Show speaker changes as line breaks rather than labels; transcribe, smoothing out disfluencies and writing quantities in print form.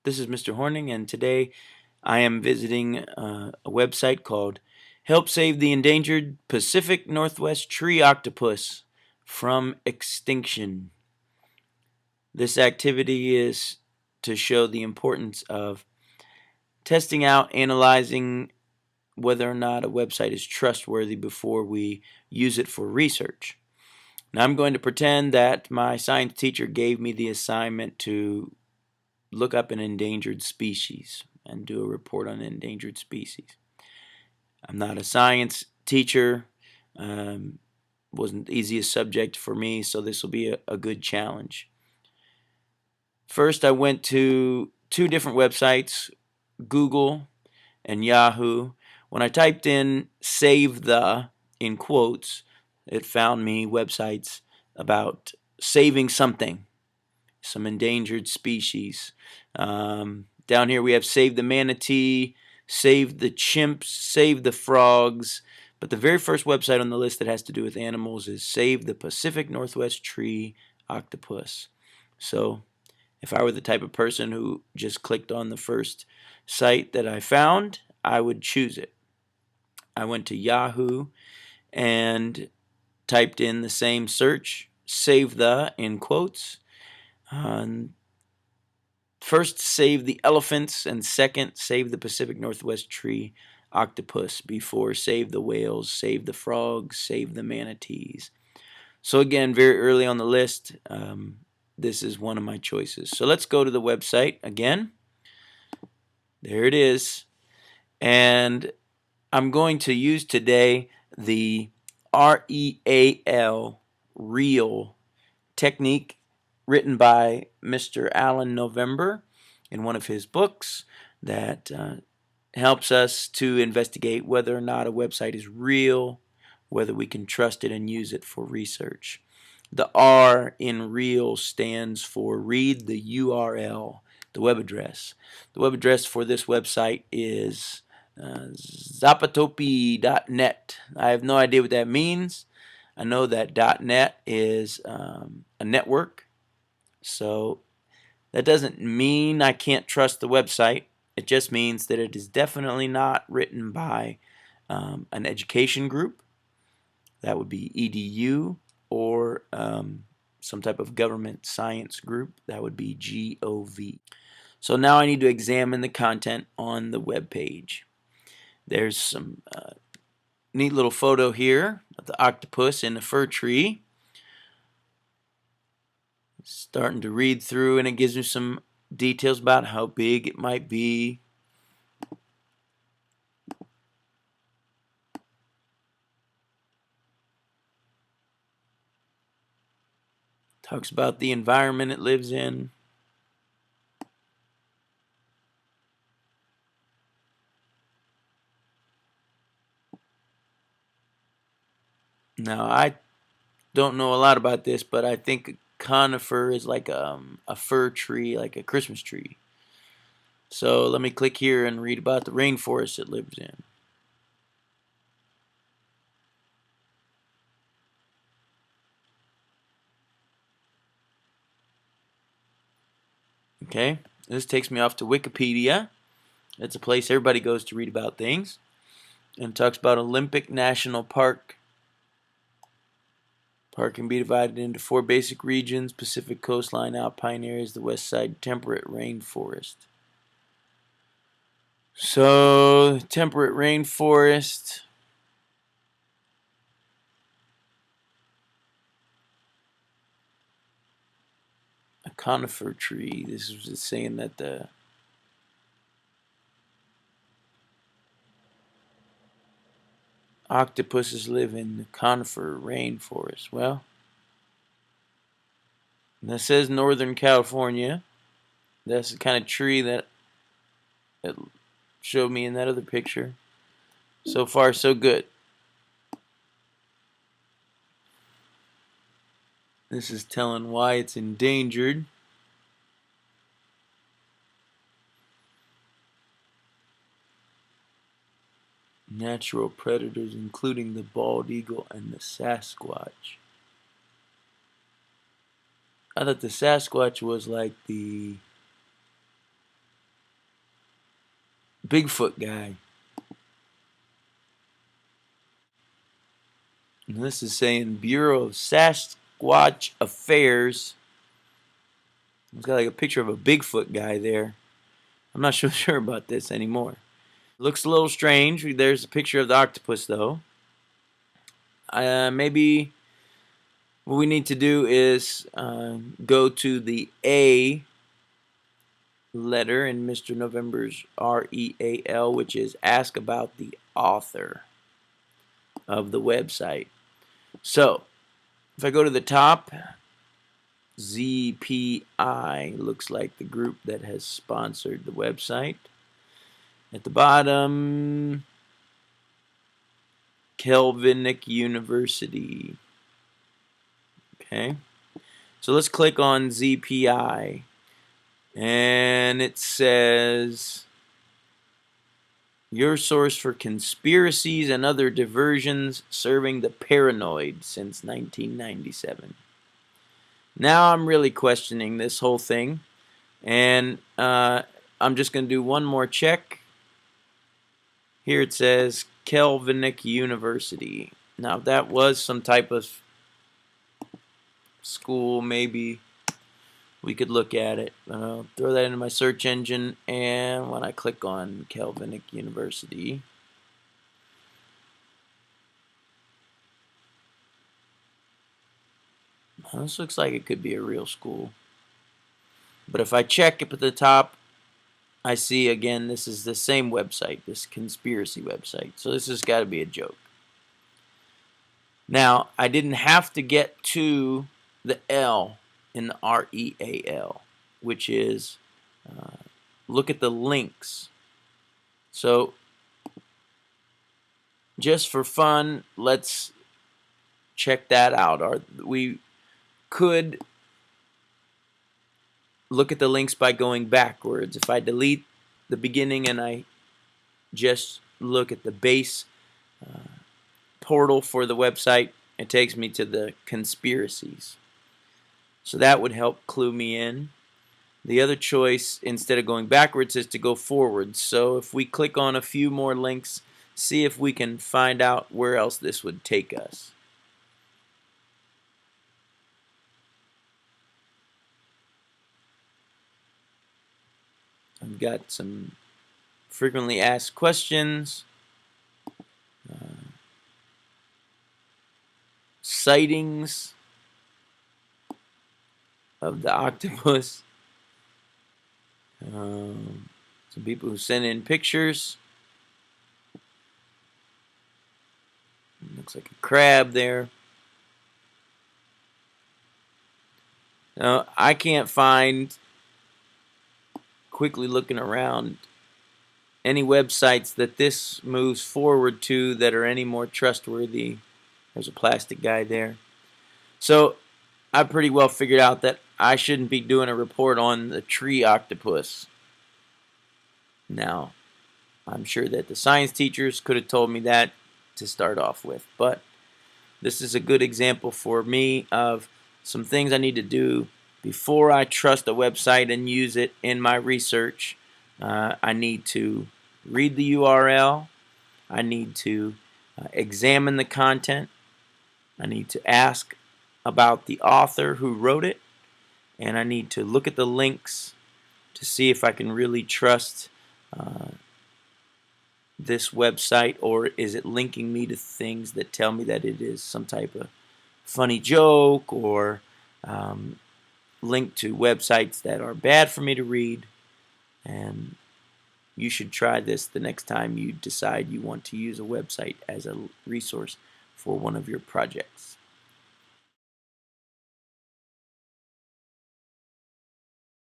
This is Mr. Horning, and today I am visiting a website called Help Save the Endangered Pacific Northwest Tree Octopus from Extinction. This activity is to show the importance of testing out, analyzing whether or not a website is trustworthy before we use it for research. Now, I'm going to pretend that my science teacher gave me the assignment to look up an endangered species and do a report on an endangered species. I'm not a science teacher. Wasn't the easiest subject for me, so this will be a good challenge. First, I went to two different websites, Google and Yahoo. When I typed in "save the" in quotes, it found me websites about saving something, some endangered species. Down here we have Save the Manatee, Save the Chimps, Save the Frogs. But the very first website on the list that has to do with animals is Save the Pacific Northwest Tree Octopus. So if I were the type of person who just clicked on the first site that I found, I would choose it. I went to Yahoo and typed in the same search, Save the in quotes. First, save the elephants, and second, save the Pacific Northwest Tree Octopus before save the whales, save the frogs, save the manatees. So again, very early on the list, this is one of my choices. So let's go to the website again. There it is. And I'm going to use today the REAL, REAL technique written by Mr. Alan November in one of his books that helps us to investigate whether or not a website is real, whether we can trust it and use it for research. The R in real stands for read the URL, the web address. The web address for this website is zapatopi.net. I have no idea what that means. I know that .net is a network. So that doesn't mean I can't trust the website. It just means that it is definitely not written by an education group. That would be EDU, or some type of government science group. That would be GOV. So now I need to examine the content on the web page. There's some neat little photo here of the octopus in the fir tree. Starting to read through, and it gives me some details about how big it might be. Talks about the environment it lives in. Now, I don't know a lot about this, but I think a conifer is like a fir tree, like a Christmas tree. So let me click here and read about the rainforest it lives in. Okay, this takes me off to Wikipedia. It's a place everybody goes to read about things. And it talks about Olympic National Park. Park can be divided into 4 basic regions: Pacific coastline, alpine areas, the west side temperate rainforest. So, temperate rainforest. A conifer tree. This is saying that the octopuses live in the conifer rainforest. Well, that says Northern California. That's the kind of tree that it showed me in that other picture. So far, so good. This is telling why it's endangered. Natural predators including the bald eagle and the Sasquatch. I thought the Sasquatch was like the Bigfoot guy. And this is saying Bureau of Sasquatch Affairs. It's got like a picture of a Bigfoot guy there. I'm not so sure about this anymore. Looks a little strange. There's a picture of the octopus though. Maybe what we need to do is go to the A letter in Mr. November's REAL, which is ask about the author of the website. So if I go to the top, ZPI looks like the group that has sponsored the website. At the bottom, Kelvinic University. Okay, so let's click on ZPI, and it says your source for conspiracies and other diversions serving the paranoid since 1997. Now I'm really questioning this whole thing, and I'm just going to do one more check. Here it says Kelvinic University. Now if that was some type of school, maybe we could look at it. I'll throw that into my search engine, and when I click on Kelvinic University, this looks like it could be a real school. But if I check up at the top, I see again this is the same website, this conspiracy website. So this has got to be a joke. Now, I didn't have to get to the L in the REAL, which is look at the links. So just for fun, let's check that out. We could look at the links by going backwards. If I delete the beginning and I just look at the base portal for the website, it takes me to the conspiracies. So that would help clue me in. The other choice, instead of going backwards, is to go forwards. So if we click on a few more links, see if we can find out where else this would take us. I've got some frequently asked questions, sightings of the octopus, some people who sent in pictures. Looks like a crab there. Now, I can't find, quickly looking around, any websites that this moves forward to that are any more trustworthy. There's a plastic guy there. So I pretty well figured out that I shouldn't be doing a report on the tree octopus. Now, I'm sure that the science teachers could have told me that to start off with, but this is a good example for me of some things I need to do before I trust a website and use it in my research. I need to read the URL. I need to examine the content. I need to ask about the author who wrote it, and I need to look at the links to see if I can really trust this website, or is it linking me to things that tell me that it is some type of funny joke, or link to websites that are bad for me to read. And you should try this the next time you decide you want to use a website as a resource for one of your projects.